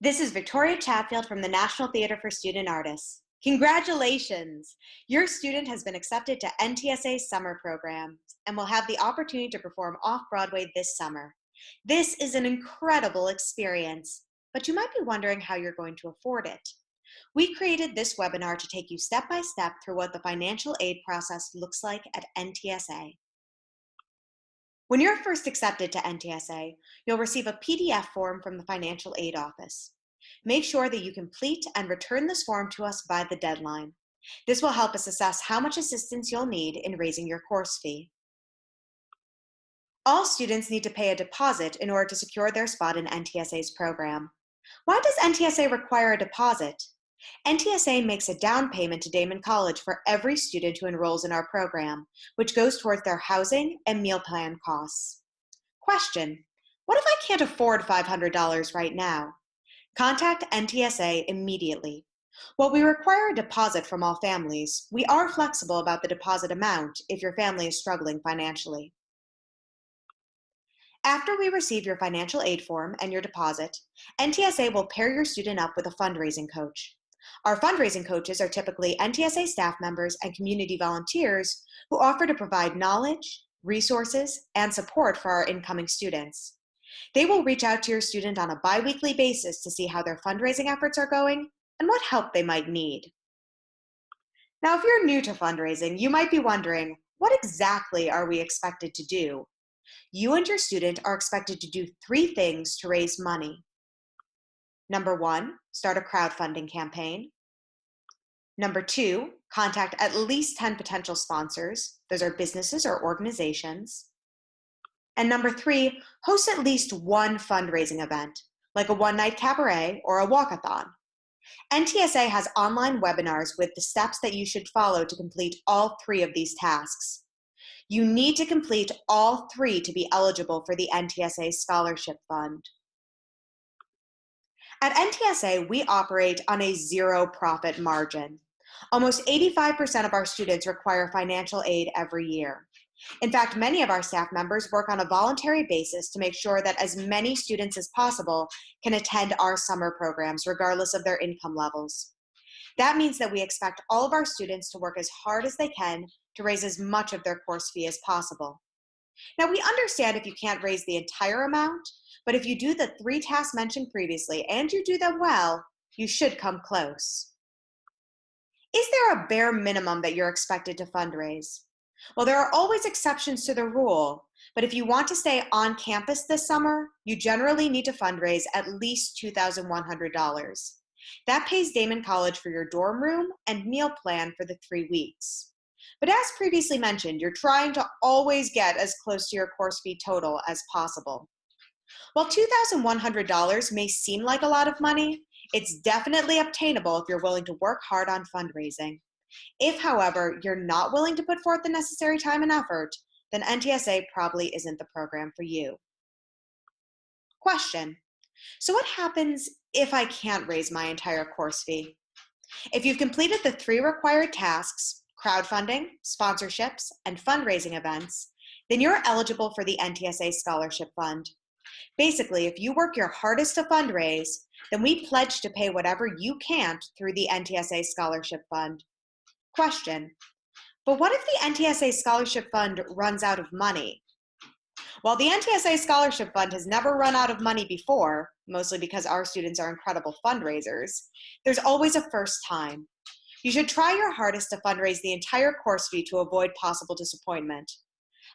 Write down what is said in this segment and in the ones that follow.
This is Victoria Chatfield from the National Theater for Student Artists. Congratulations! Your student has been accepted to NTSA's summer programs and will have the opportunity to perform off-Broadway this summer. This is an incredible experience, but you might be wondering how you're going to afford it. We created this webinar to take you step by step through what the financial aid process looks like at NTSA. When you're first accepted to NTSA, you'll receive a PDF form from the Financial Aid Office. Make sure that you complete and return this form to us by the deadline. This will help us assess how much assistance you'll need in raising your course fee. All students need to pay a deposit in order to secure their spot in NTSA's program. Why does NTSA require a deposit? NTSA makes a down payment to Damon College for every student who enrolls in our program, which goes towards their housing and meal plan costs. Question: what if I can't afford $500 right now? Contact NTSA immediately. While we require a deposit from all families, we are flexible about the deposit amount if your family is struggling financially. After we receive your financial aid form and your deposit, NTSA will pair your student up with a fundraising coach. Our fundraising coaches are typically NTSA staff members and community volunteers who offer to provide knowledge, resources, and support for our incoming students. They will reach out to your student on a bi-weekly basis to see how their fundraising efforts are going and what help they might need. Now, if you're new to fundraising, you might be wondering, what exactly are we expected to do? You and your student are expected to do 3 things to raise money. Number 1, start a crowdfunding campaign. Number 2, contact at least 10 potential sponsors. Those are businesses or organizations. And number 3, host at least one fundraising event, like a one-night cabaret or a walkathon. NTSA has online webinars with the steps that you should follow to complete all 3 of these tasks. You need to complete all 3 to be eligible for the NTSA Scholarship Fund. At NTSA, we operate on a zero profit margin. Almost 85% of our students require financial aid every year. In fact, many of our staff members work on a voluntary basis to make sure that as many students as possible can attend our summer programs, regardless of their income levels. That means that we expect all of our students to work as hard as they can to raise as much of their course fee as possible. Now, we understand if you can't raise the entire amount, but if you do the 3 tasks mentioned previously and you do them well, you should come close. Is there a bare minimum that you're expected to fundraise? Well, there are always exceptions to the rule, but if you want to stay on campus this summer, you generally need to fundraise at least $2,100. That pays Damon College for your dorm room and meal plan for the 3 weeks. But as previously mentioned, you're trying to always get as close to your course fee total as possible. While $2,100 may seem like a lot of money, it's definitely obtainable if you're willing to work hard on fundraising. If, however, you're not willing to put forth the necessary time and effort, then NTSA probably isn't the program for you. Question: so what happens if I can't raise my entire course fee? If you've completed the 3 required tasks, crowdfunding, sponsorships, and fundraising events, then you're eligible for the NTSA Scholarship Fund. Basically, if you work your hardest to fundraise, then we pledge to pay whatever you can't through the NTSA Scholarship Fund. Question: but what if the NTSA Scholarship Fund runs out of money? While the NTSA Scholarship Fund has never run out of money before, mostly because our students are incredible fundraisers, there's always a first time. You should try your hardest to fundraise the entire course fee to avoid possible disappointment.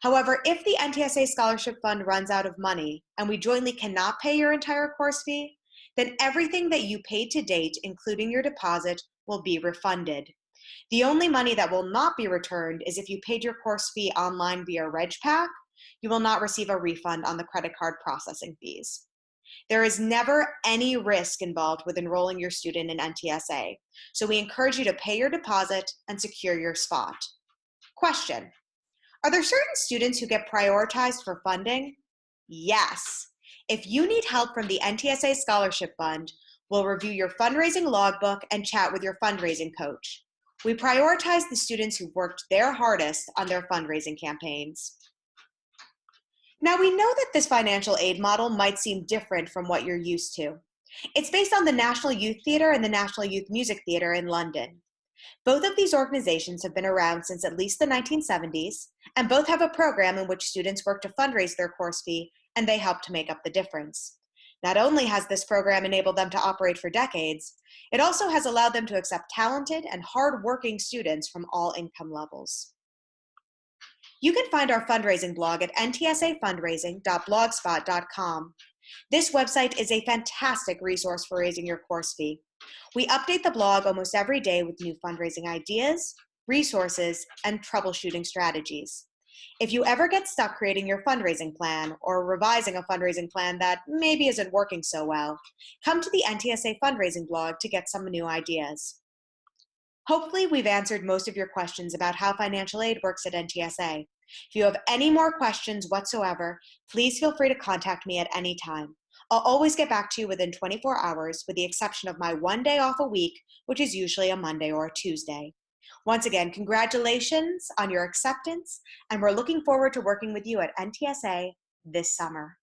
However, if the NTSA Scholarship Fund runs out of money and we jointly cannot pay your entire course fee, then everything that you paid to date, including your deposit, will be refunded. The only money that will not be returned is if you paid your course fee online via RegPack. You will not receive a refund on the credit card processing fees. There is never any risk involved with enrolling your student in NTSA, so we encourage you to pay your deposit and secure your spot. Question: are there certain students who get prioritized for funding? Yes. If you need help from the NTSA Scholarship Fund, we'll review your fundraising logbook and chat with your fundraising coach. We prioritize the students who worked their hardest on their fundraising campaigns. Now, we know that this financial aid model might seem different from what you're used to. It's based on the National Youth Theatre and the National Youth Music Theatre in London. Both of these organizations have been around since at least the 1970s, and both have a program in which students work to fundraise their course fee, and they help to make up the difference. Not only has this program enabled them to operate for decades, it also has allowed them to accept talented and hard-working students from all income levels. You can find our fundraising blog at ntsafundraising.blogspot.com. This website is a fantastic resource for raising your course fee. We update the blog almost every day with new fundraising ideas, resources, and troubleshooting strategies. If you ever get stuck creating your fundraising plan or revising a fundraising plan that maybe isn't working so well, come to the NTSA fundraising blog to get some new ideas. Hopefully, we've answered most of your questions about how financial aid works at NTSA. If you have any more questions whatsoever, please feel free to contact me at any time. I'll always get back to you within 24 hours, with the exception of my one day off a week, which is usually a Monday or a Tuesday. Once again, congratulations on your acceptance, and we're looking forward to working with you at NTSA this summer.